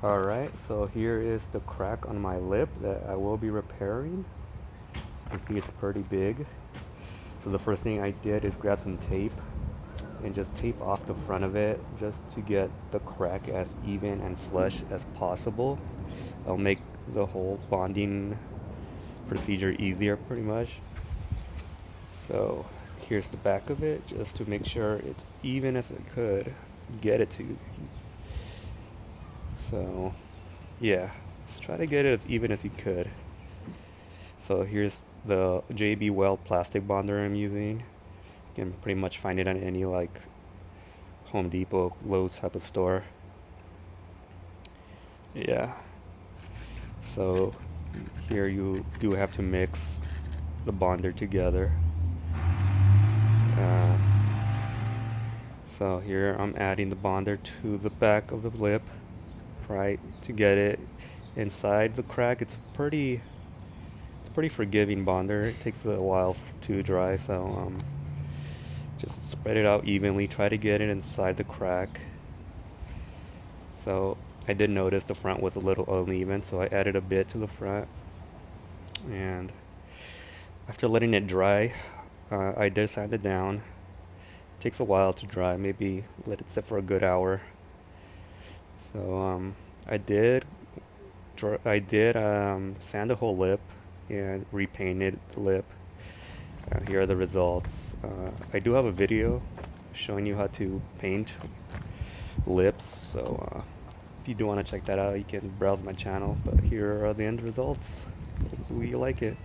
Alright, so here is the crack on my lip that I will be repairing. As you can see, it's pretty big. So the first thing I did is grab some tape and just tape off the front of it just to get the crack as even and flush as possible. It'll make the whole bonding procedure easier pretty much. So here's the back of it just to make sure it's even as I could get it to. So yeah, just try to get it as even as you could. So here's the JB Weld plastic bonder I'm using. You can pretty much find it at any like Home Depot, Lowe's type of store. Yeah. So here you do have to mix the bonder together. Uh, so here I'm adding the bonder to the back of the lip, try to get it inside the crack. It's pretty forgiving bonder. It takes a while to dry, so just spread it out evenly. Try to get it inside the crack. So I did notice the front was a little uneven, so I added a bit to the front. And after letting it dry, I did sand it down. It takes a while to dry, maybe let it sit for a good hour. So I did sand the whole lip and repainted the lip. Here are the results. I do have a video showing you how to paint lips, so if you do want to check that out, you can browse my channel. But here are the end results. Do you like it?